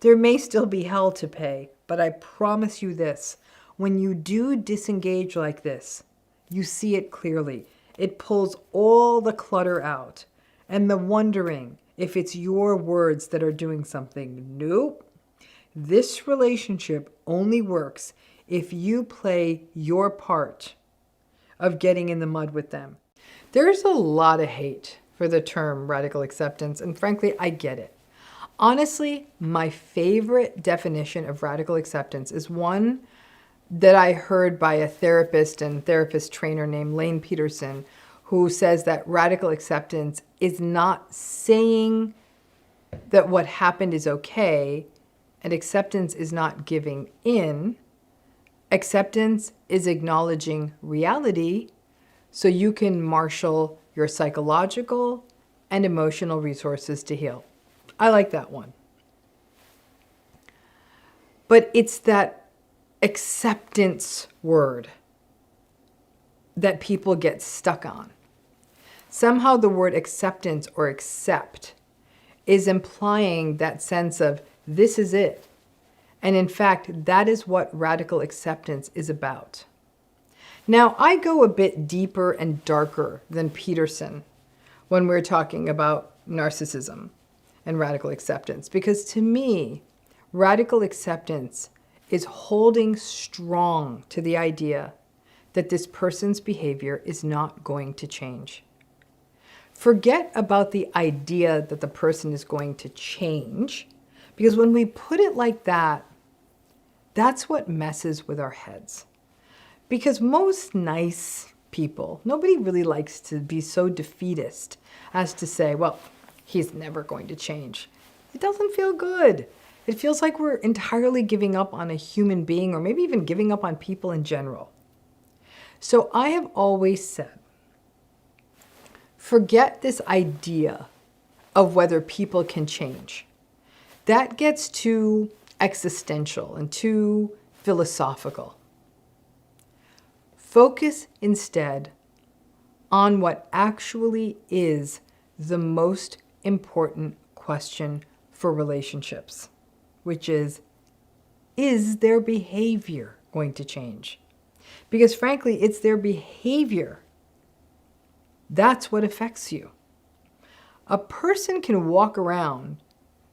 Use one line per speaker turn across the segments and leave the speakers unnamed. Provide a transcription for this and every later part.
There may still be hell to pay, but I promise you this. When you do disengage like this, you see it clearly. It pulls all the clutter out and the wondering if it's your words that are doing something. Nope. This relationship only works if you play your part of getting in the mud with them. There's a lot of hate for the term radical acceptance, and frankly, I get it. Honestly, my favorite definition of radical acceptance is one that I heard by a therapist and therapist trainer named Lane Peterson, who says that radical acceptance is not saying that what happened is okay, and acceptance is not giving in. Acceptance is acknowledging reality so you can marshal your psychological and emotional resources to heal. I like that one. But it's that acceptance word that people get stuck on. Somehow the word acceptance or accept is implying that sense of this is it. And in fact, that is what radical acceptance is about. Now, I go a bit deeper and darker than Peterson when we're talking about narcissism and radical acceptance, because to me, radical acceptance is holding strong to the idea that this person's behavior is not going to change. Forget about the idea that the person is going to change, because when we put it like that, that's what messes with our heads. Because most nice people, nobody really likes to be so defeatist as to say, well, he's never going to change. It doesn't feel good. It feels like we're entirely giving up on a human being, or maybe even giving up on people in general. So I have always said, forget this idea of whether people can change. That gets too existential and too philosophical. Focus instead on what actually is the most important question for relationships, which is their behavior going to change? Because frankly, it's their behavior. That's what affects you. A person can walk around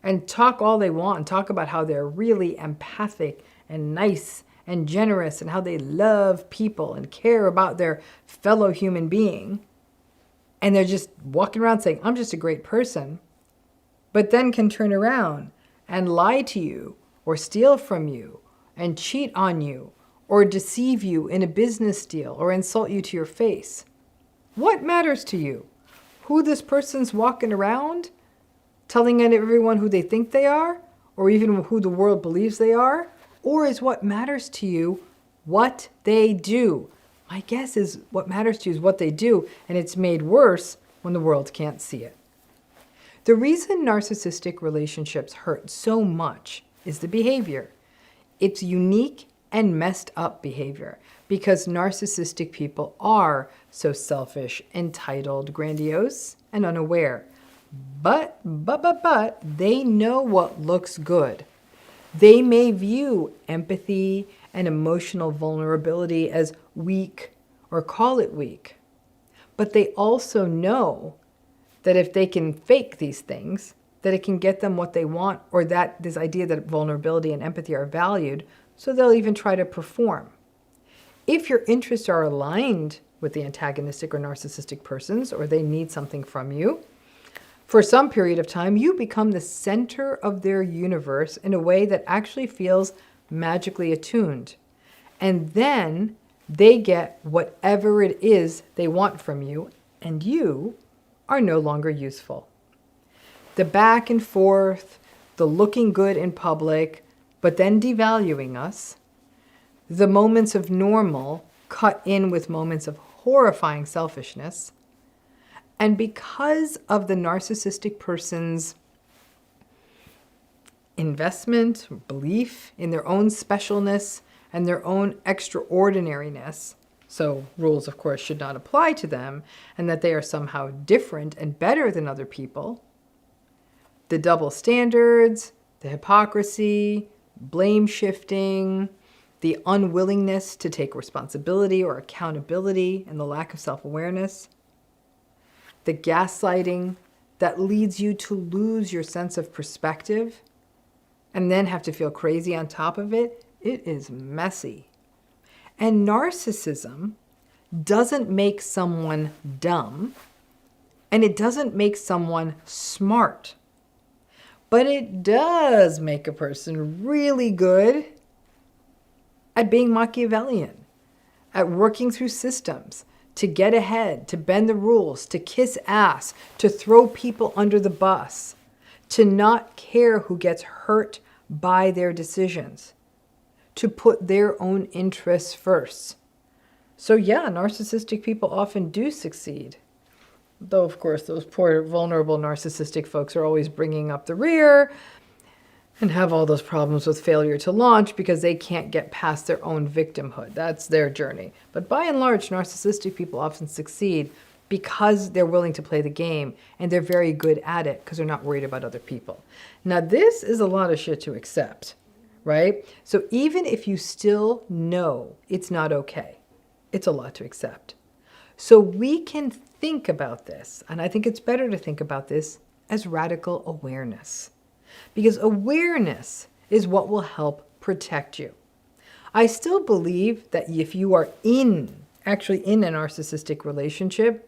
and talk all they want and talk about how they're really empathic and nice and generous and how they love people and care about their fellow human being. And they're just walking around saying, I'm just a great person, but then can turn around and lie to you or steal from you and cheat on you or deceive you in a business deal or insult you to your face. What matters to you? Who this person's walking around telling everyone who they think they are, or even who the world believes they are? Or is what matters to you what they do? My guess is what matters to you is what they do, and it's made worse when the world can't see it. The reason narcissistic relationships hurt so much is the behavior. It's unique and messed up behavior because narcissistic people are so selfish, entitled, grandiose, and unaware. But they know what looks good. They may view empathy and emotional vulnerability as weak or call it weak. But they also know that if they can fake these things, that it can get them what they want, or that this idea that vulnerability and empathy are valued, so they'll even try to perform. If your interests are aligned with the antagonistic or narcissistic persons, or they need something from you, for some period of time, you become the center of their universe in a way that actually feels magically attuned. And then they get whatever it is they want from you, and you are no longer useful. The back and forth, the looking good in public, but then devaluing us, the moments of normal cut in with moments of horrifying selfishness, and because of the narcissistic person's investment, belief in their own specialness and their own extraordinariness, so rules, of course, should not apply to them, and that they are somehow different and better than other people, the double standards, The hypocrisy, blame shifting, the unwillingness to take responsibility or accountability, and the lack of self-awareness. The gaslighting that leads you to lose your sense of perspective and then have to feel crazy on top of it. It is messy. And narcissism doesn't make someone dumb, and it doesn't make someone smart. But it does make a person really good at being Machiavellian, at working through systems, to get ahead, to bend the rules, to kiss ass, to throw people under the bus, to not care who gets hurt by their decisions, to put their own interests first. So yeah, narcissistic people often do succeed. Though, of course, those poor, vulnerable, narcissistic folks are always bringing up the rear and have all those problems with failure to launch because they can't get past their own victimhood. That's their journey. But by and large, narcissistic people often succeed because they're willing to play the game, and they're very good at it because they're not worried about other people. Now, this is a lot of shit to accept, right? So even if you still know it's not okay, it's a lot to accept. So we can think about this, and I think it's better to think about this as radical awareness, because awareness is what will help protect you. I still believe that if you are actually in a narcissistic relationship,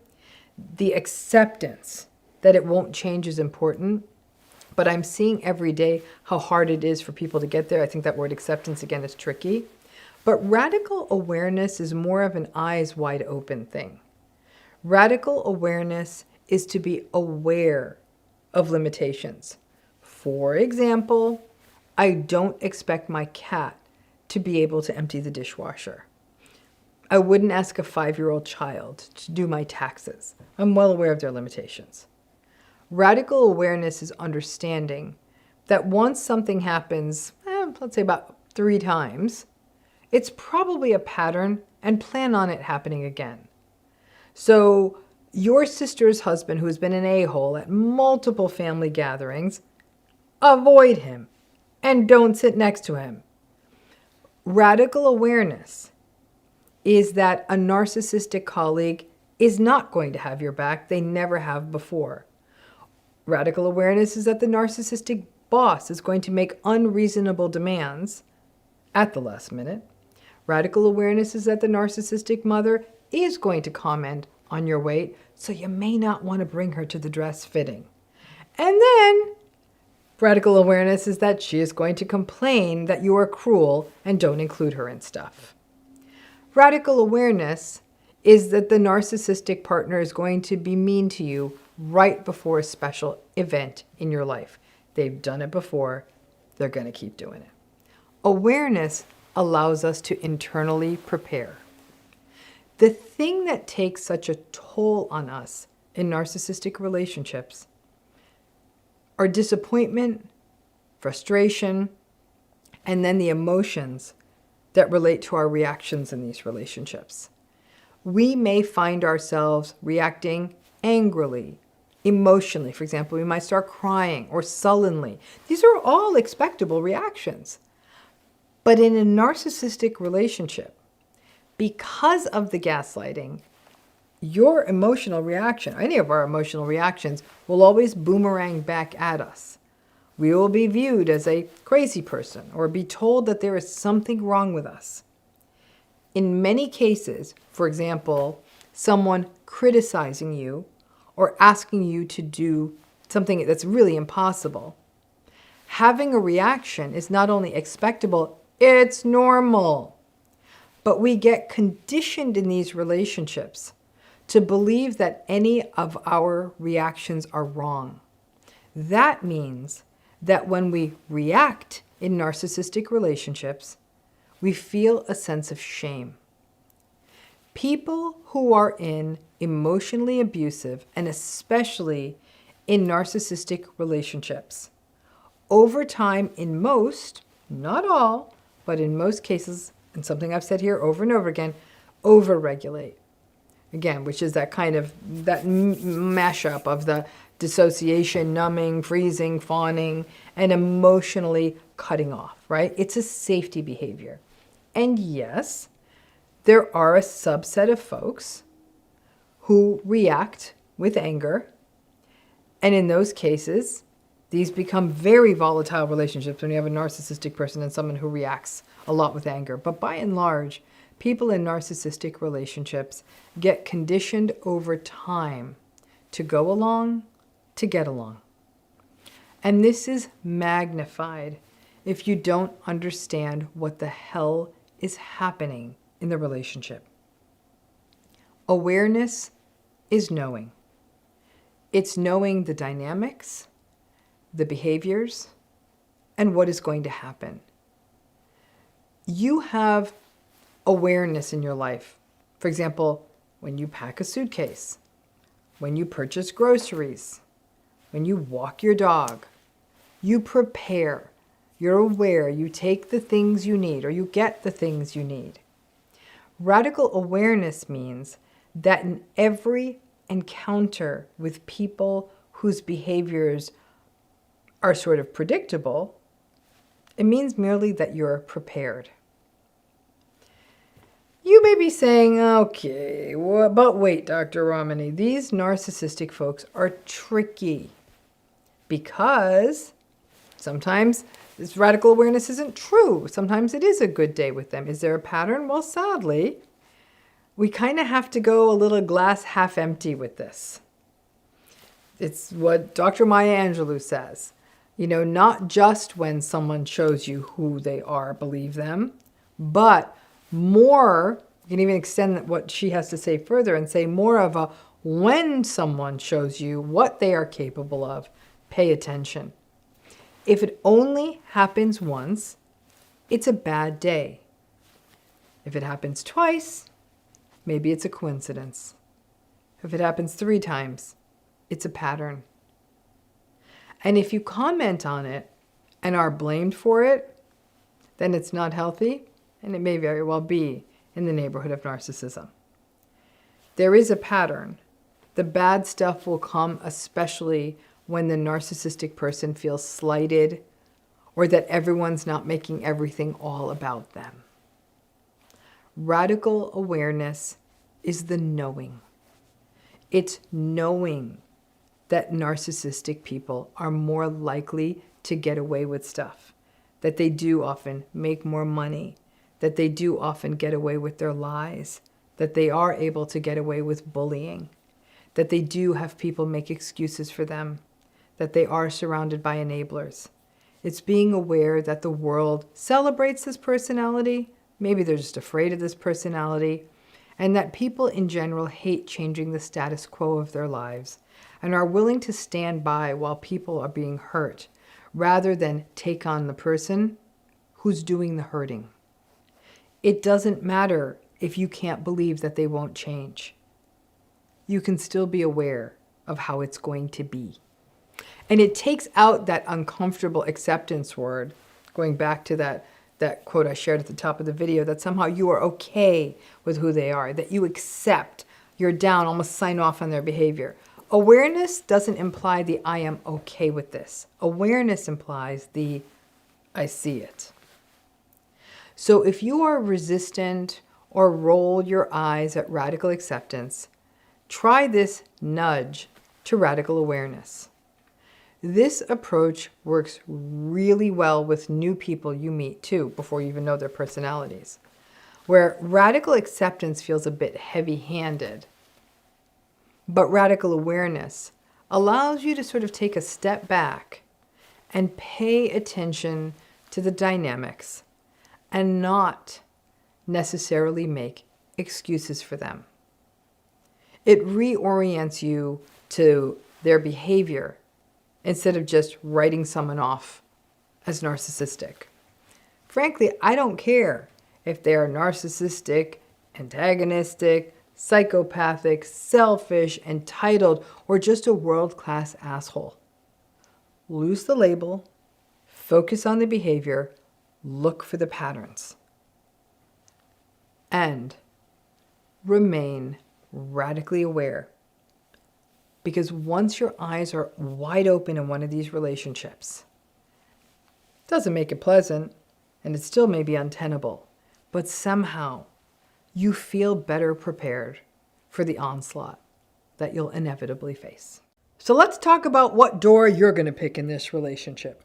the acceptance that it won't change is important. But I'm seeing every day how hard it is for people to get there. I think that word acceptance, again, is tricky. But radical awareness is more of an eyes wide open thing. Radical awareness is to be aware of limitations. For example, I don't expect my cat to be able to empty the dishwasher. I wouldn't ask a 5-year-old child to do my taxes. I'm well aware of their limitations. Radical awareness is understanding that once something happens, let's say about 3 times, it's probably a pattern, and plan on it happening again. So your sister's husband, who has been an a-hole at multiple family gatherings, avoid him and don't sit next to him. Radical awareness is that a narcissistic colleague is not going to have your back. They never have before. Radical awareness is that the narcissistic boss is going to make unreasonable demands at the last minute. Radical awareness is that the narcissistic mother is going to comment on your weight, so you may not want to bring her to the dress fitting. And then radical awareness is that she is going to complain that you are cruel and don't include her in stuff. Radical awareness is that the narcissistic partner is going to be mean to you right before a special event in your life. They've done it before. They're going to keep doing it. Awareness allows us to internally prepare. The thing that takes such a toll on us in narcissistic relationships are disappointment, frustration, and then the emotions that relate to our reactions in these relationships. We may find ourselves reacting angrily, emotionally. For example, we might start crying or sullenly. These are all expectable reactions. But in a narcissistic relationship, because of the gaslighting, your emotional reaction, any of our emotional reactions, will always boomerang back at us. We will be viewed as a crazy person or be told that there is something wrong with us. In many cases, for example, someone criticizing you or asking you to do something that's really impossible, having a reaction is not only expectable, it's normal. But we get conditioned in these relationships to believe that any of our reactions are wrong. That means that when we react in narcissistic relationships, we feel a sense of shame. People who are in emotionally abusive and especially in narcissistic relationships, over time, in most, not all, but in most cases, and something I've said here over and over again, overregulate. Again, which is that kind of, that mashup of the dissociation, numbing, freezing, fawning, and emotionally cutting off, right? It's a safety behavior. And yes, there are a subset of folks who react with anger. And in those cases, these become very volatile relationships when you have a narcissistic person and someone who reacts a lot with anger. But by and large, people in narcissistic relationships get conditioned over time to go along, to get along. And this is magnified if you don't understand what the hell is happening in the relationship. Awareness is knowing. It's knowing the dynamics, the behaviors, and what is going to happen. You have awareness in your life. For example, when you pack a suitcase, when you purchase groceries, when you walk your dog, you prepare, you're aware, you take the things you need or you get the things you need. Radical awareness means that in every encounter with people whose behaviors are sort of predictable, it means merely that you're prepared. You may be saying, okay, but wait, Dr. Ramani, these narcissistic folks are tricky because sometimes this radical awareness isn't true. Sometimes it is a good day with them. Is there a pattern? Well, sadly, we kind of have to go a little glass half empty with this. It's what Dr. Maya Angelou says. You know, not just when someone shows you who they are, believe them, but more, you can even extend what she has to say further and say more of a when someone shows you what they are capable of, pay attention. If it only happens once, it's a bad day. If it happens twice, maybe it's a coincidence. If it happens 3 times, it's a pattern. And if you comment on it and are blamed for it, then it's not healthy, and it may very well be in the neighborhood of narcissism. There is a pattern. The bad stuff will come especially when the narcissistic person feels slighted or that everyone's not making everything all about them. Radical awareness is the knowing. It's knowing that narcissistic people are more likely to get away with stuff, that they do often make more money, that they do often get away with their lies, that they are able to get away with bullying, that they do have people make excuses for them, that they are surrounded by enablers. It's being aware that the world celebrates this personality, maybe they're just afraid of this personality, and that people in general hate changing the status quo of their lives and are willing to stand by while people are being hurt, rather than take on the person who's doing the hurting. It doesn't matter if you can't believe that they won't change. You can still be aware of how it's going to be. And it takes out that uncomfortable acceptance word, going back to that quote I shared at the top of the video, that somehow you are okay with who they are, that you accept, you're down, almost sign off on their behavior. Awareness doesn't imply the I am okay with this. Awareness implies the I see it. So if you are resistant or roll your eyes at radical acceptance, try this nudge to radical awareness. This approach works really well with new people you meet too, before you even know their personalities, where radical acceptance feels a bit heavy-handed. But radical awareness allows you to sort of take a step back and pay attention to the dynamics and not necessarily make excuses for them. It reorients you to their behavior instead of just writing someone off as narcissistic. Frankly, I don't care if they are narcissistic, antagonistic, psychopathic, selfish, entitled, or just a world-class asshole. Lose the label, focus on the behavior, look for the patterns, and remain radically aware Because once your eyes are wide open in one of these relationships, it doesn't make it pleasant, and it still may be untenable, but somehow you feel better prepared for the onslaught that you'll inevitably face. So let's talk about what door you're going to pick in this relationship.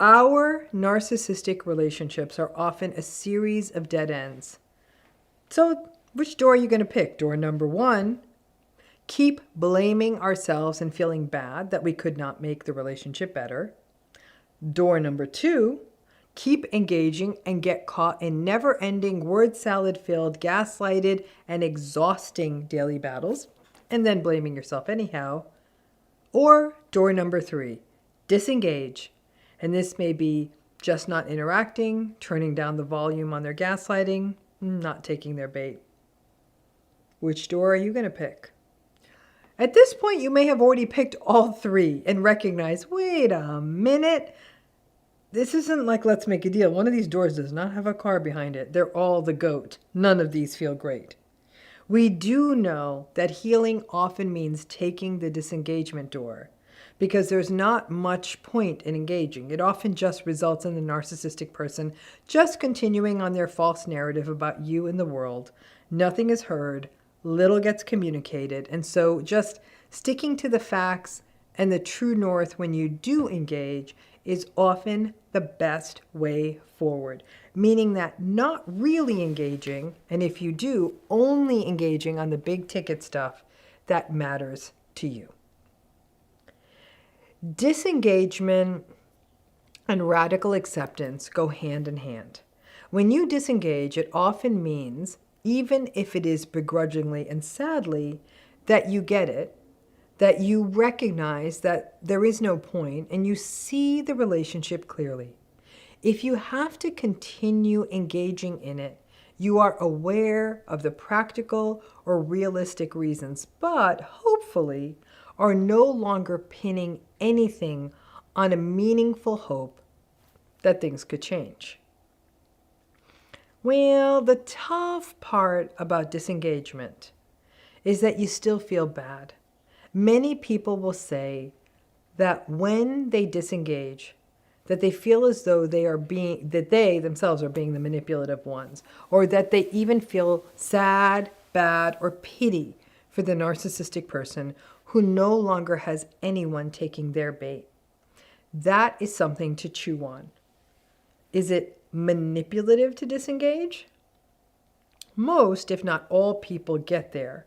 Our narcissistic relationships are often a series of dead ends. So which door are you going to pick? Door number 1, keep blaming ourselves and feeling bad that we could not make the relationship better. Door number 2, keep engaging and get caught in never-ending, word salad-filled, gaslighted, and exhausting daily battles, and then blaming yourself anyhow. Or door number 3, disengage. And this may be just not interacting, turning down the volume on their gaslighting, not taking their bait. Which door are you going to pick? At this point, you may have already picked all 3 and recognize, wait a minute, this isn't like Let's Make a Deal. One of these doors does not have a car behind it. They're all the goat. None of these feel great. We do know that healing often means taking the disengagement door, because there's not much point in engaging. It often just results in the narcissistic person just continuing on their false narrative about you and the world. Nothing is heard, little gets communicated, and so just sticking to the facts and the true north when you do engage is often the best way forward, meaning that not really engaging, and if you do, only engaging on the big ticket stuff that matters to you. Disengagement and radical acceptance go hand in hand. When you disengage, it often means, even if it is begrudgingly and sadly, that you get it, that you recognize that there is no point, and you see the relationship clearly. If you have to continue engaging in it, you are aware of the practical or realistic reasons, but hopefully are no longer pinning anything on a meaningful hope that things could change. Well, the tough part about disengagement is that you still feel bad. Many people will say that when they disengage, that they feel as though that they themselves are being the manipulative ones, or that they even feel sad, bad, or pity for the narcissistic person who no longer has anyone taking their bait. That is something to chew on. Is it manipulative to disengage? Most, if not all, people get there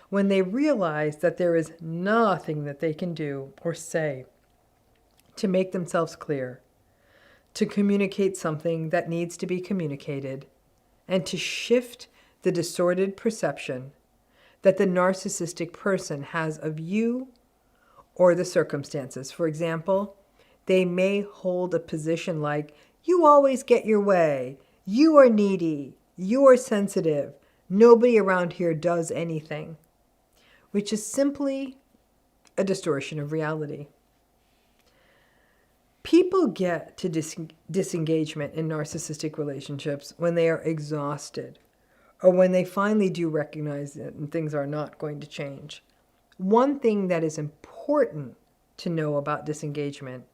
when they realize that there is nothing that they can do or say to make themselves clear, to communicate something that needs to be communicated, and to shift the distorted perception that the narcissistic person has of you or the circumstances. For example, they may hold a position like, you always get your way, you are needy, you are sensitive, nobody around here does anything, which is simply a distortion of reality. People get to disengagement in narcissistic relationships when they are exhausted, or when they finally do recognize it and things are not going to change. One thing that is important to know about disengagement,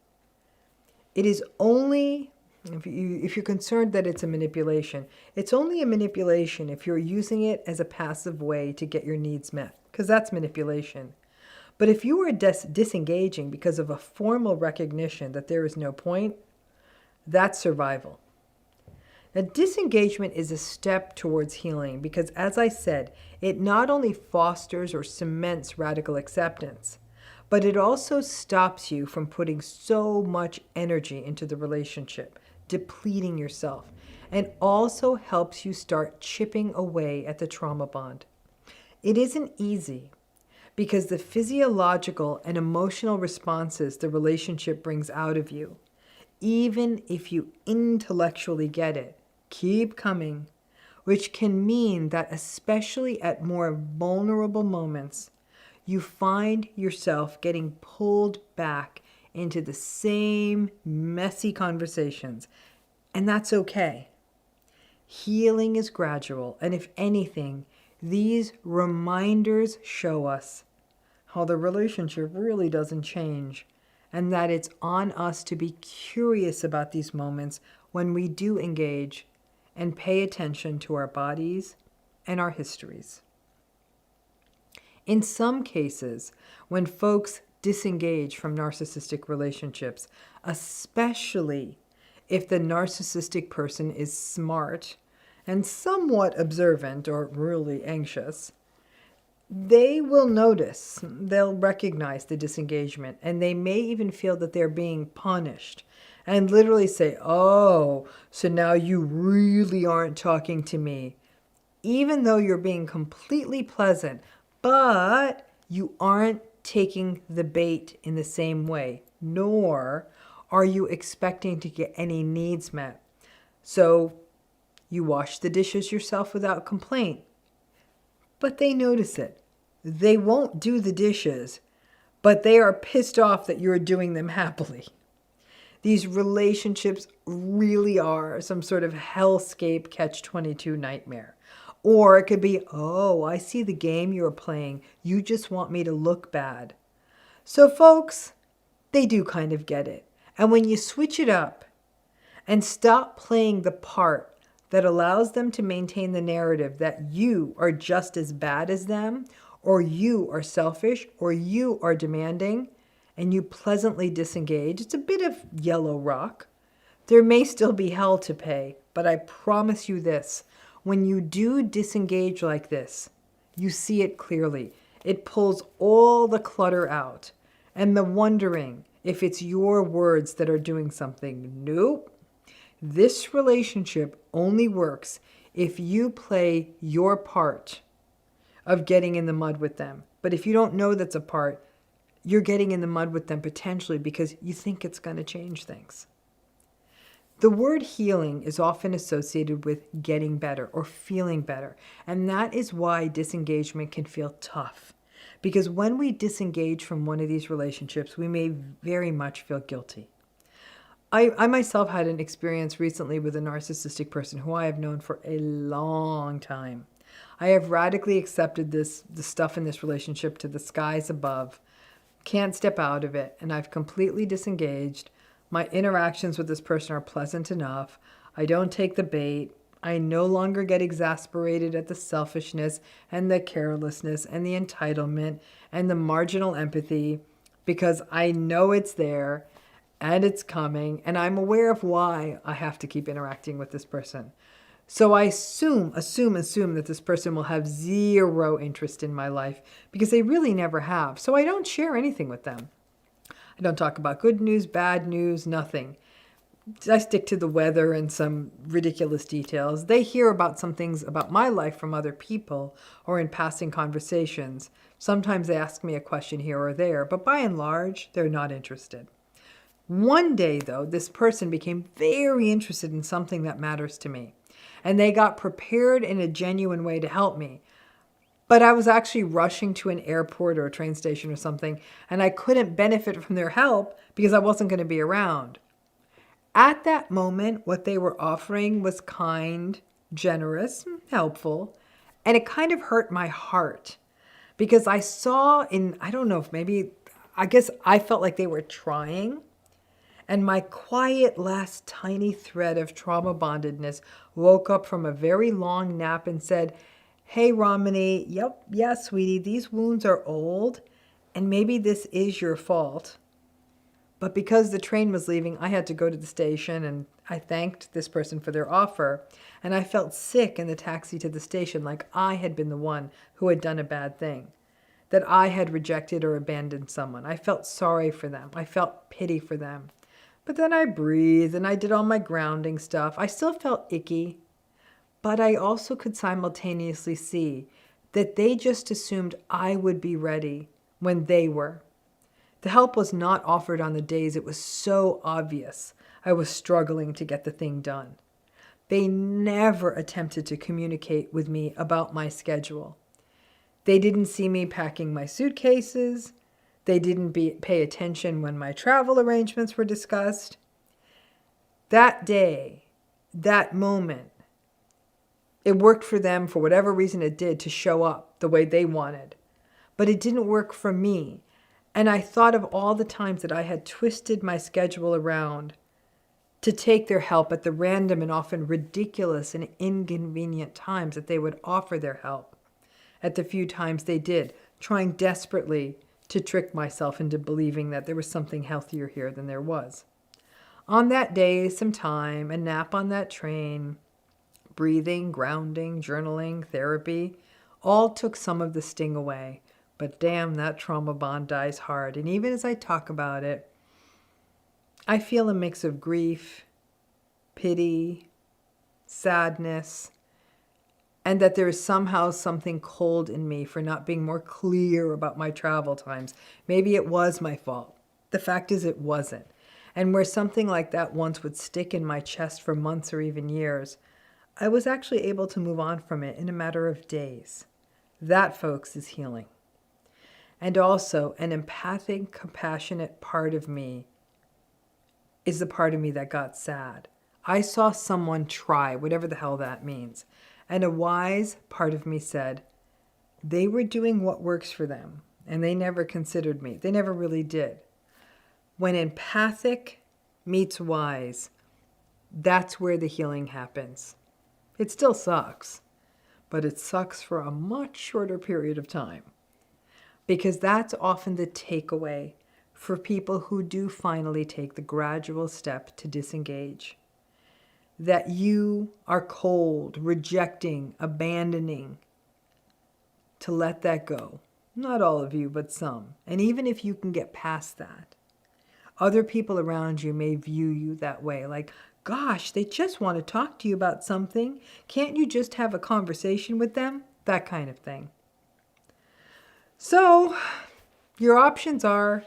it is only, if you're concerned that it's a manipulation, it's only a manipulation if you're using it as a passive way to get your needs met, because that's manipulation. But if you are disengaging because of a formal recognition that there is no point, that's survival. Now, disengagement is a step towards healing because, as I said, it not only fosters or cements radical acceptance, but it also stops you from putting so much energy into the relationship, depleting yourself, and also helps you start chipping away at the trauma bond. It isn't easy because the physiological and emotional responses the relationship brings out of you, even if you intellectually get it, keep coming, which can mean that especially at more vulnerable moments, you find yourself getting pulled back into the same messy conversations, and that's okay. Healing is gradual, and if anything, these reminders show us how the relationship really doesn't change, and that it's on us to be curious about these moments when we do engage and pay attention to our bodies and our histories. In some cases, when folks disengage from narcissistic relationships, especially if the narcissistic person is smart and somewhat observant or really anxious, they will notice, they'll recognize the disengagement, and they may even feel that they're being punished and literally say, oh, so now you really aren't talking to me, even though you're being completely pleasant, but you aren't taking the bait in the same way, nor are you expecting to get any needs met. So you wash the dishes yourself without complaint, but they notice it. They won't do the dishes, but they are pissed off that you're doing them happily. These relationships really are some sort of hellscape catch-22 nightmare. Or it could be, oh, I see the game you're playing. You just want me to look bad. So folks, they do kind of get it. And when you switch it up and stop playing the part that allows them to maintain the narrative that you are just as bad as them, or you are selfish, or you are demanding, and you pleasantly disengage, it's a bit of yellow rock. There may still be hell to pay, but I promise you this, when you do disengage like this, you see it clearly. It pulls all the clutter out, and the wondering if it's your words that are doing something. Nope. This relationship only works if you play your part of getting in the mud with them. But if you don't know that's a part, you're getting in the mud with them potentially because you think it's going to change things. The word healing is often associated with getting better or feeling better. And that is why disengagement can feel tough. Because when we disengage from one of these relationships, we may very much feel guilty. I myself had an experience recently with a narcissistic person who I have known for a long time. I have radically accepted the stuff in this relationship to the skies above. Can't step out of it, and I've completely disengaged. My interactions with this person are pleasant enough. I don't take the bait. I no longer get exasperated at the selfishness and the carelessness and the entitlement and the marginal empathy because I know it's there and it's coming and I'm aware of why I have to keep interacting with this person. So I assume that this person will have zero interest in my life because they really never have. So I don't share anything with them. I don't talk about good news, bad news, nothing. I stick to the weather and some ridiculous details. They hear about some things about my life from other people or in passing conversations. Sometimes they ask me a question here or there, but by and large, they're not interested. One day, though, this person became very interested in something that matters to me. And they got prepared in a genuine way to help me. But I was actually rushing to an airport or a train station or something, and I couldn't benefit from their help because I wasn't going to be around. At that moment, what they were offering was kind, generous, helpful, and it kind of hurt my heart because I saw I guess I felt like they were trying. And my quiet last tiny thread of trauma bondedness woke up from a very long nap and said, hey, Ramani, yeah, sweetie, these wounds are old and maybe this is your fault. But because the train was leaving, I had to go to the station and I thanked this person for their offer. And I felt sick in the taxi to the station like I had been the one who had done a bad thing, that I had rejected or abandoned someone. I felt sorry for them. I felt pity for them. But then I breathed and I did all my grounding stuff. I still felt icky, but I also could simultaneously see that they just assumed I would be ready when they were. The help was not offered on the days it was so obvious I was struggling to get the thing done. They never attempted to communicate with me about my schedule. They didn't see me packing my suitcases. They didn't pay attention when my travel arrangements were discussed. That day, that moment, it worked for them for whatever reason it did to show up the way they wanted. but it didn't work for me. And I thought of all the times that I had twisted my schedule around to take their help at the random and often ridiculous and inconvenient times that they would offer their help. At the few times they did, trying desperately to trick myself into believing that there was something healthier here than there was. On that day, some time, a nap on that train, breathing, grounding, journaling, therapy, all took some of the sting away. But damn, that trauma bond dies hard. And even as I talk about it, I feel a mix of grief, pity, sadness, and that there is somehow something cold in me for not being more clear about my travel times. Maybe it was my fault. The fact is it wasn't. And where something like that once would stick in my chest for months or even years, I was actually able to move on from it in a matter of days. That, folks, is healing. And also, an empathic, compassionate part of me is the part of me that got sad. I saw someone try, whatever the hell that means. And a wise part of me said, they were doing what works for them, and they never considered me. They never really did. When empathic meets wise, that's where the healing happens. It still sucks, but it sucks for a much shorter period of time. Because that's often the takeaway for people who do finally take the gradual step to disengage. That you are cold, rejecting, abandoning, to let that go. Not all of you, but some. And even if you can get past that, other people around you may view you that way. Like, gosh, they just want to talk to you about something. Can't you just have a conversation with them? That kind of thing. So, your options are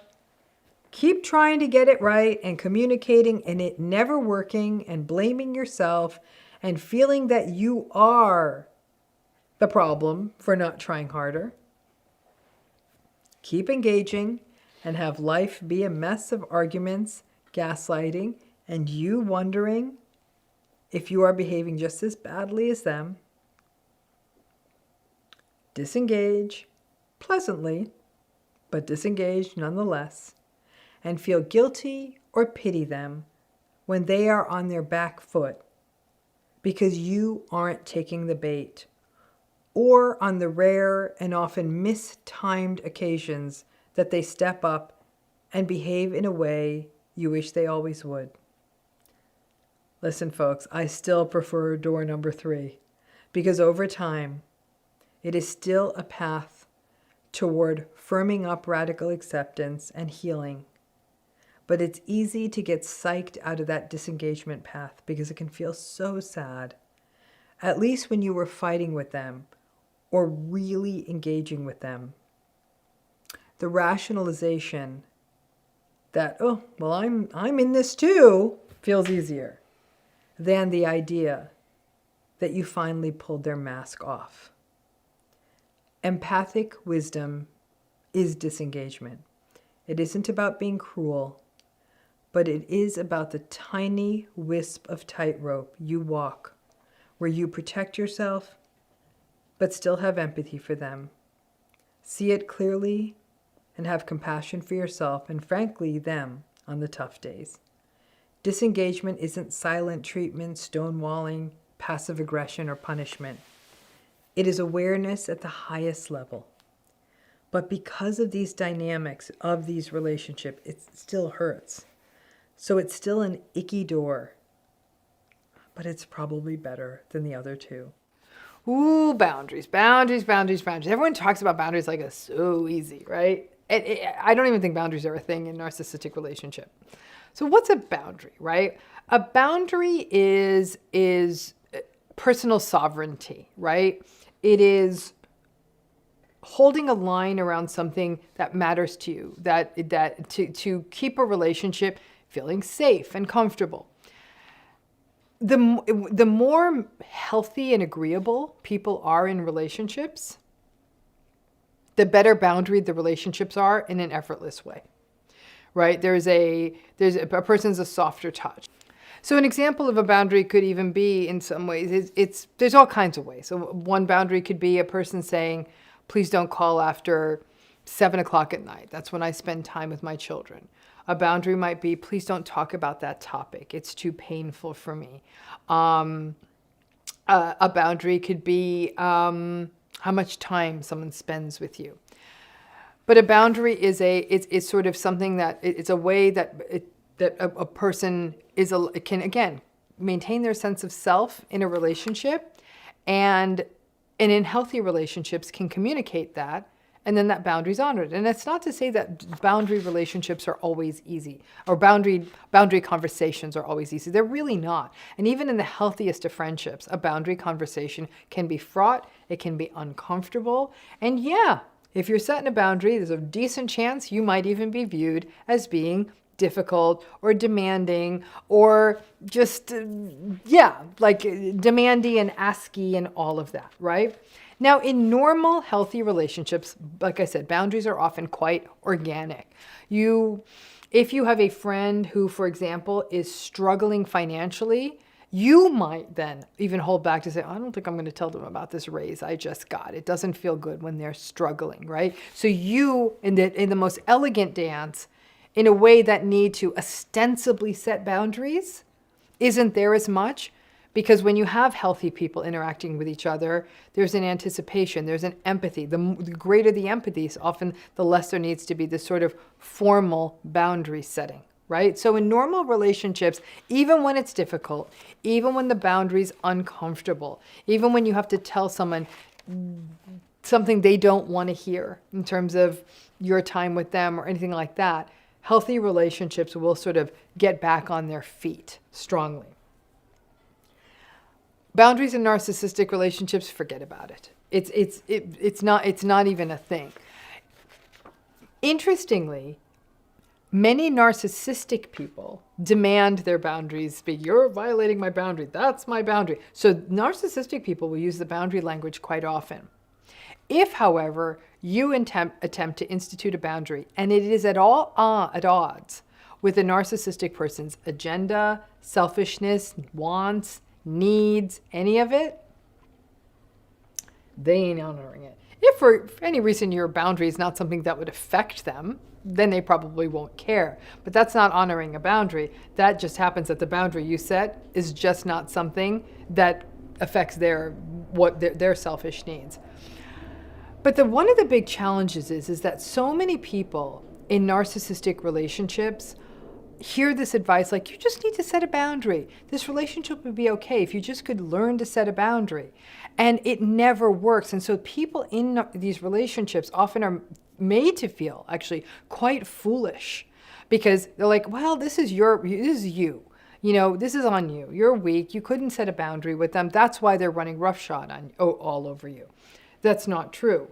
keep trying to get it right and communicating and it never working and blaming yourself and feeling that you are the problem for not trying harder. Keep engaging and have life be a mess of arguments, gaslighting, and you wondering if you are behaving just as badly as them. Disengage. Pleasantly, but disengaged nonetheless, and feel guilty or pity them when they are on their back foot because you aren't taking the bait, or on the rare and often mistimed occasions that they step up and behave in a way you wish they always would. Listen, folks, I still prefer door number 3 because over time, it is still a path toward firming up radical acceptance and healing. But it's easy to get psyched out of that disengagement path because it can feel so sad. At least when you were fighting with them or really engaging with them. The rationalization that, oh, well, I'm in this too, feels easier than the idea that you finally pulled their mask off. Empathic wisdom is disengagement. It isn't about being cruel, but it is about the tiny wisp of tightrope you walk, where you protect yourself, but still have empathy for them. See it clearly and have compassion for yourself and, frankly, them on the tough days. Disengagement isn't silent treatment, stonewalling, passive aggression, or punishment. It is awareness at the highest level. But because of these dynamics of these relationships, it still hurts. So it's still an icky door. But it's probably better than the other two. Ooh, boundaries, boundaries, boundaries, boundaries. Everyone talks about boundaries like it's so easy, right? I don't even think boundaries are a thing in narcissistic relationship. So what's a boundary, right? A boundary is personal sovereignty, right? It is holding a line around something that matters to you, that to keep a relationship feeling safe and comfortable. The more healthy and agreeable people are in relationships, the better boundaried the relationships are in an effortless way, right? There's a person's a softer touch. So an example of a boundary could even be, in some ways, there's all kinds of ways. So one boundary could be a person saying, please don't call after 7 o'clock at night. That's when I spend time with my children. A boundary might be, please don't talk about that topic. It's too painful for me. A boundary could be how much time someone spends with you. But a boundary is it's sort of something that it's a way that a person can, again, maintain their sense of self in a relationship, and in healthy relationships can communicate that, and then that boundary's honored. And it's not to say that boundary relationships are always easy, or boundary conversations are always easy. They're really not. And even in the healthiest of friendships, a boundary conversation can be fraught, it can be uncomfortable, and yeah, if you're setting a boundary, there's a decent chance you might even be viewed as being difficult or demanding, or just, like demandy and asky and all of that, right? Now, in normal, healthy relationships, like I said, boundaries are often quite organic. If you have a friend who, for example, is struggling financially, you might then even hold back to say, I don't think I'm going to tell them about this raise I just got. It doesn't feel good when they're struggling, right? So you, in the most elegant dance, in a way that need to ostensibly set boundaries, isn't there as much. Because when you have healthy people interacting with each other, there's an anticipation, there's an empathy. The greater the empathy, often the less there needs to be this sort of formal boundary setting, right? So in normal relationships, even when it's difficult, even when the boundary's uncomfortable, even when you have to tell someone something they don't want to hear in terms of your time with them or anything like that, healthy relationships will sort of get back on their feet strongly. Boundaries in narcissistic relationships, forget about it. It's not even a thing. Interestingly, many narcissistic people demand their boundaries be, you're violating my boundary, that's my boundary. So narcissistic people will use the boundary language quite often. If, however, you attempt to institute a boundary and it is at all at odds with a narcissistic person's agenda, selfishness, wants, needs, any of it, they ain't honoring it. If for any reason your boundary is not something that would affect them, then they probably won't care. But that's not honoring a boundary. That just happens that the boundary you set is just not something that affects their selfish needs. But one of the big challenges is that so many people in narcissistic relationships hear this advice like, you just need to set a boundary. This relationship would be okay if you just could learn to set a boundary. And it never works. And so people in these relationships often are made to feel actually quite foolish, because they're like, well, this is you. This is on you. You're weak. You couldn't set a boundary with them. That's why they're running roughshod all over you. That's not true.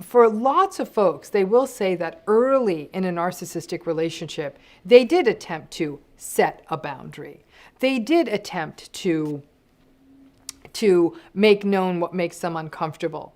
For lots of folks, they will say that early in a narcissistic relationship, they did attempt to set a boundary. They did attempt to make known what makes them uncomfortable.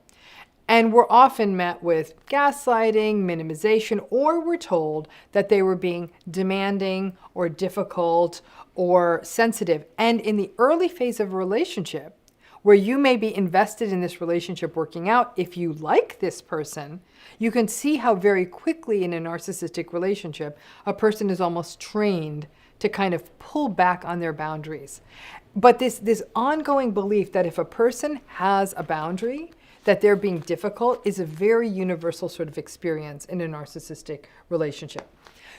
And we're often met with gaslighting, minimization, or we're told that they were being demanding or difficult or sensitive. And in the early phase of a relationship, where you may be invested in this relationship working out, if you like this person, you can see how very quickly in a narcissistic relationship, a person is almost trained to kind of pull back on their boundaries. But this ongoing belief that if a person has a boundary, that they're being difficult is a very universal sort of experience in a narcissistic relationship.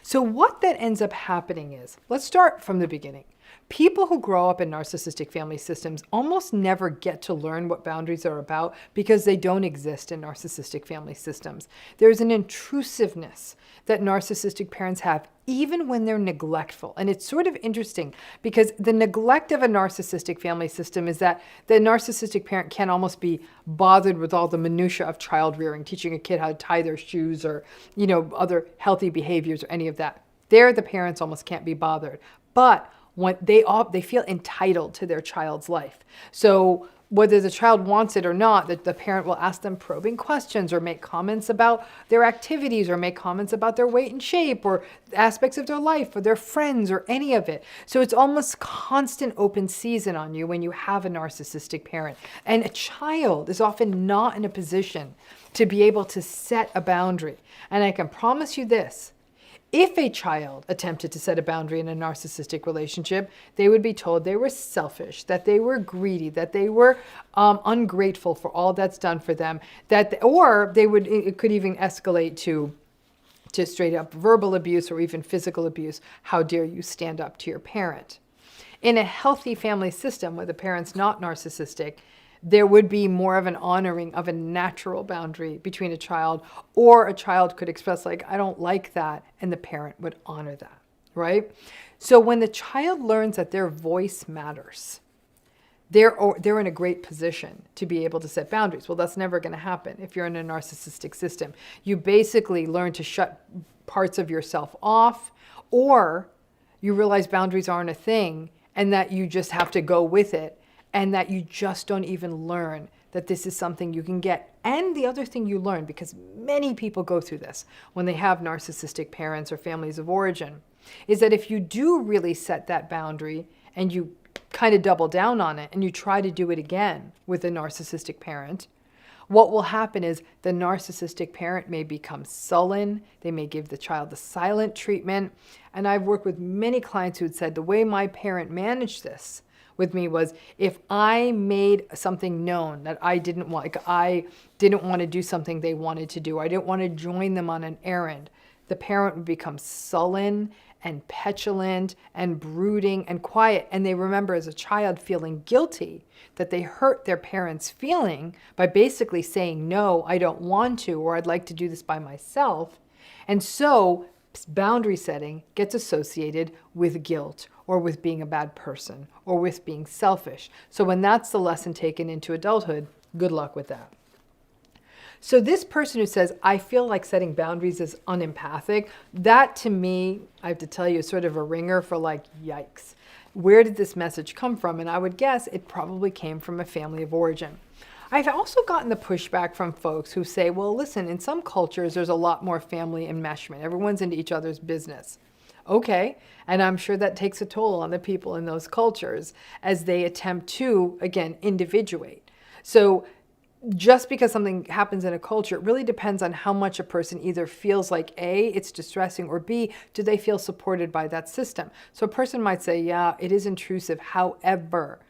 So what that ends up happening is, let's start from the beginning. People who grow up in narcissistic family systems almost never get to learn what boundaries are about because they don't exist in narcissistic family systems. There's an intrusiveness that narcissistic parents have even when they're neglectful. And it's sort of interesting because the neglect of a narcissistic family system is that the narcissistic parent can almost be bothered with all the minutia of child rearing, teaching a kid how to tie their shoes or, other healthy behaviors or any of that. There, the parents almost can't be bothered. But when they feel entitled to their child's life. So whether the child wants it or not, that the parent will ask them probing questions or make comments about their activities or make comments about their weight and shape or aspects of their life or their friends or any of it. So it's almost constant open season on you when you have a narcissistic parent. And a child is often not in a position to be able to set a boundary. And I can promise you this. If a child attempted to set a boundary in a narcissistic relationship, they would be told they were selfish, that they were greedy, that they were ungrateful for all that's done for them, or it could even escalate to straight up verbal abuse or even physical abuse. How dare you stand up to your parent? In a healthy family system where the parent's not narcissistic, there would be more of an honoring of a natural boundary between a child, or a child could express like, I don't like that, and the parent would honor that, right? So when the child learns that their voice matters, they're in a great position to be able to set boundaries. Well, that's never going to happen if you're in a narcissistic system. You basically learn to shut parts of yourself off, or you realize boundaries aren't a thing and that you just have to go with it, and that you just don't even learn that this is something you can get. And the other thing you learn, because many people go through this when they have narcissistic parents or families of origin, is that if you do really set that boundary and you kind of double down on it and you try to do it again with a narcissistic parent, what will happen is the narcissistic parent may become sullen. They may give the child the silent treatment. And I've worked with many clients who had said the way my parent managed this with me was, if I made something known that I didn't want, like I didn't want to do something they wanted to do, I didn't want to join them on an errand, the parent would become sullen and petulant and brooding and quiet. And they remember as a child feeling guilty that they hurt their parents' feeling by basically saying, no, I don't want to, or I'd like to do this by myself. And so boundary setting gets associated with guilt, or with being a bad person, or with being selfish. So when that's the lesson taken into adulthood, good luck with that. So this person who says, I feel like setting boundaries is unempathic, that to me, I have to tell you, is sort of a ringer for like, yikes. Where did this message come from? And I would guess it probably came from a family of origin. I've also gotten the pushback from folks who say, well, listen, in some cultures, there's a lot more family enmeshment. Everyone's into each other's business. Okay, and I'm sure that takes a toll on the people in those cultures as they attempt to, again, individuate. So just because something happens in a culture, it really depends on how much a person either feels like A, it's distressing, or B, do they feel supported by that system? So a person might say, yeah, it is intrusive. However,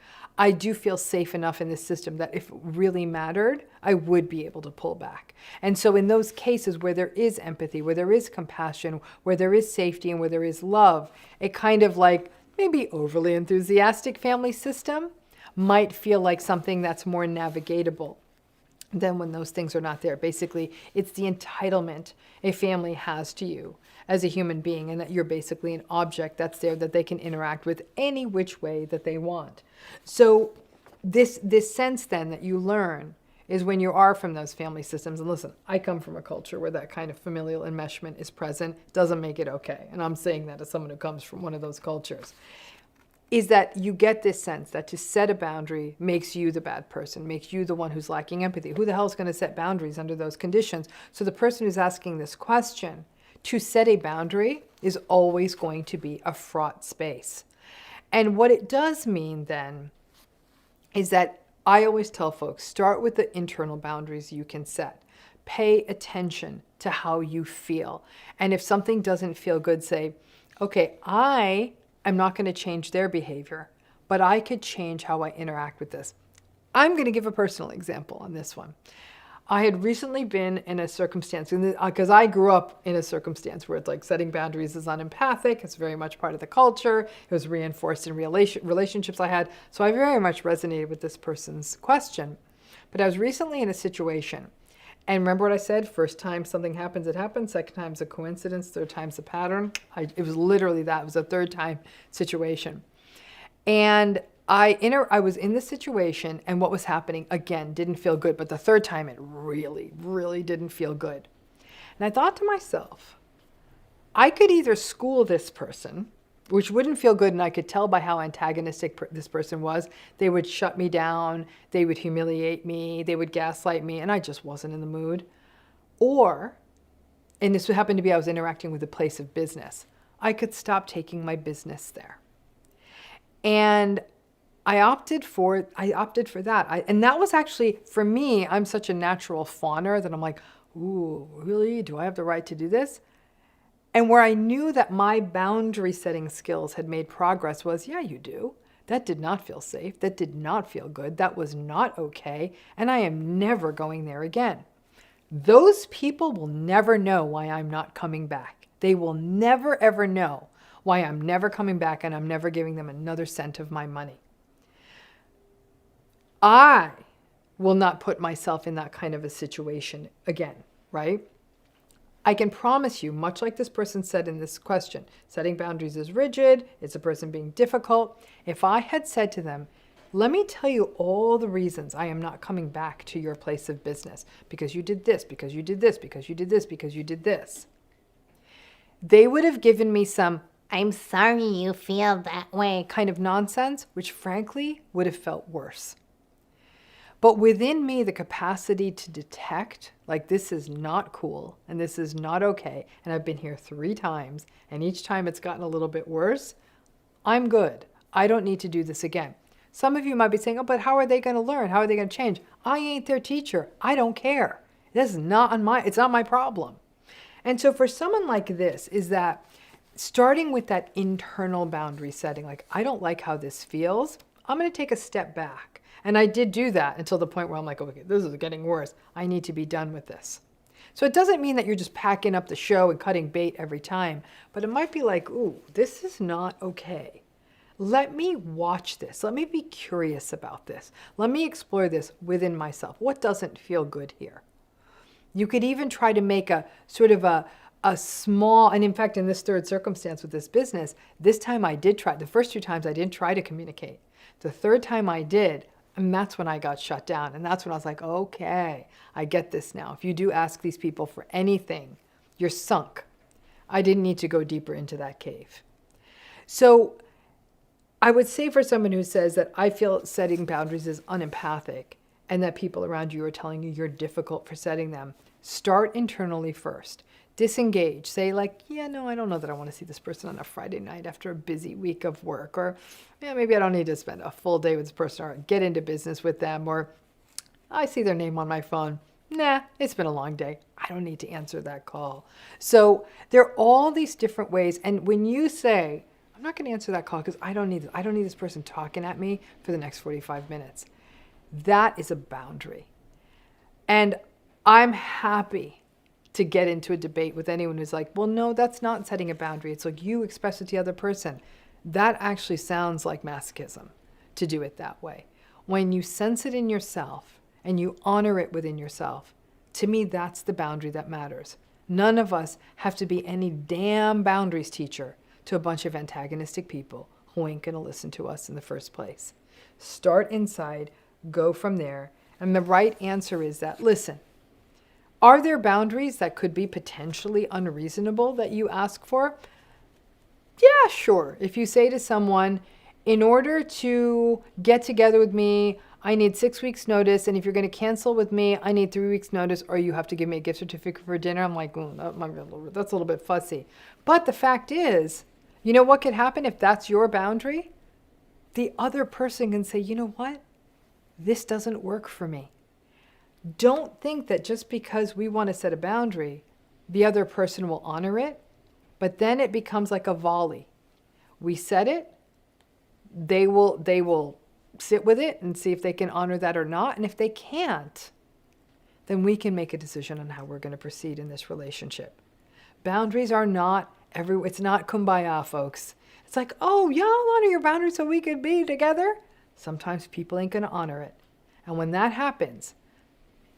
I do feel safe enough in this system that if it really mattered, I would be able to pull back. And so in those cases where there is empathy, where there is compassion, where there is safety, and where there is love, it kind of like maybe overly enthusiastic family system might feel like something that's more navigatable than when those things are not there. Basically, it's the entitlement a family has to you as a human being, and that you're basically an object that's there that they can interact with any which way that they want. So this sense then that you learn is when you are from those family systems, and listen, I come from a culture where that kind of familial enmeshment is present, doesn't make it okay. And I'm saying that as someone who comes from one of those cultures. Is that you get this sense that to set a boundary makes you the bad person, makes you the one who's lacking empathy. Who the hell is going to set boundaries under those conditions? So the person who's asking this question, to set a boundary is always going to be a fraught space. And what it does mean then is that I always tell folks, start with the internal boundaries you can set. Pay attention to how you feel. And if something doesn't feel good, say, okay, I'm not going to change their behavior, but I could change how I interact with this. I'm going to give a personal example on this one. I had recently been in a circumstance, because I grew up in a circumstance where it's like setting boundaries is unempathic. It's very much part of the culture. It was reinforced in relationships I had. So I very much resonated with this person's question. But I was recently in a situation. And remember what I said? First time something happens, it happens. Second time's a coincidence. Third time's a pattern. It was literally that. It was a third time situation. And I was in this situation, and what was happening, again, didn't feel good. But the third time, it really, really didn't feel good. And I thought to myself, I could either school this person which wouldn't feel good. And I could tell by how antagonistic this person was. They would shut me down. They would humiliate me. They would gaslight me. And I just wasn't in the mood. Or, and this happened to be, I was interacting with a place of business. I could stop taking my business there. And I opted for that. And that was actually, for me, I'm such a natural fawner that I'm like, ooh, really? Do I have the right to do this? And where I knew that my boundary setting skills had made progress was, yeah, you do. That did not feel safe. That did not feel good. That was not okay. And I am never going there again. Those people will never know why I'm not coming back. They will never, ever know why I'm never coming back and I'm never giving them another cent of my money. I will not put myself in that kind of a situation again, right? I can promise you, much like this person said in this question, setting boundaries is rigid, it's a person being difficult. If I had said to them, let me tell you all the reasons I am not coming back to your place of business, because you did this, because you did this, because you did this, because you did this, they would have given me some, I'm sorry you feel that way kind of nonsense, which frankly would have felt worse. But within me, the capacity to detect, like, this is not cool and this is not okay, and I've been here 3 times and each time it's gotten a little bit worse, I'm good. I don't need to do this again. Some of you might be saying, oh, but how are they going to learn? How are they going to change? I ain't their teacher. I don't care. This is it's not my problem. And so for someone like this, is that starting with that internal boundary setting, like, I don't like how this feels. I'm going to take a step back. And I did do that until the point where I'm like, okay, this is getting worse. I need to be done with this. So it doesn't mean that you're just packing up the show and cutting bait every time, but it might be like, ooh, this is not okay. Let me watch this. Let me be curious about this. Let me explore this within myself. What doesn't feel good here? You could even try to make a sort of a small, and in fact, in this third circumstance with this business, this time I did try. The first 2 times I didn't try to communicate. The third time I did, and that's when I got shut down. And that's when I was like, okay, I get this now. If you do ask these people for anything, you're sunk. I didn't need to go deeper into that cave. So I would say for someone who says that I feel setting boundaries is unempathic and that people around you are telling you you're difficult for setting them, start internally first. Disengage. Say like, yeah, no, I don't know that I want to see this person on a Friday night after a busy week of work. Or yeah, maybe I don't need to spend a full day with this person or get into business with them. Or I see their name on my phone. Nah, it's been a long day. I don't need to answer that call. So there are all these different ways. And when you say, I'm not going to answer that call because I don't need this person talking at me for the next 45 minutes. That is a boundary. And I'm happy to get into a debate with anyone who's like, well, no, that's not setting a boundary. It's like you express it to the other person. That actually sounds like masochism to do it that way. When you sense it in yourself and you honor it within yourself, to me, that's the boundary that matters. None of us have to be any damn boundaries teacher to a bunch of antagonistic people who ain't going to listen to us in the first place. Start inside, go from there. And the right answer is that, listen, are there boundaries that could be potentially unreasonable that you ask for? Yeah, sure. If you say to someone, in order to get together with me, I need 6 weeks notice. And if you're going to cancel with me, I need 3 weeks notice, or you have to give me a gift certificate for dinner. I'm like, that's a little bit fussy. But the fact is, you know what could happen if that's your boundary? The other person can say, you know what? This doesn't work for me. Don't think that just because we want to set a boundary, the other person will honor it, but then it becomes like a volley. We set it, they will sit with it and see if they can honor that or not. And if they can't, then we can make a decision on how we're going to proceed in this relationship. Boundaries are not it's not kumbaya, folks. It's like, oh, yeah, I'll honor your boundaries so we could be together. Sometimes people ain't going to honor it. And when that happens,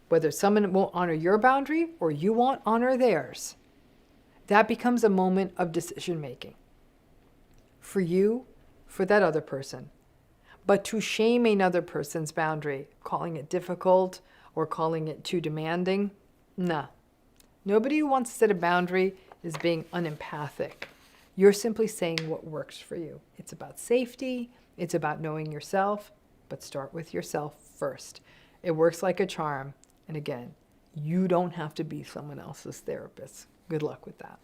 whether someone won't honor your boundary or you won't honor theirs, that becomes a moment of decision making for you, for that other person. But to shame another person's boundary, calling it difficult or calling it too demanding, nah. Nobody who wants to set a boundary is being unempathic. You're simply saying what works for you. It's about safety. It's about knowing yourself, but start with yourself first. It works like a charm. And again, you don't have to be someone else's therapist. Good luck with that.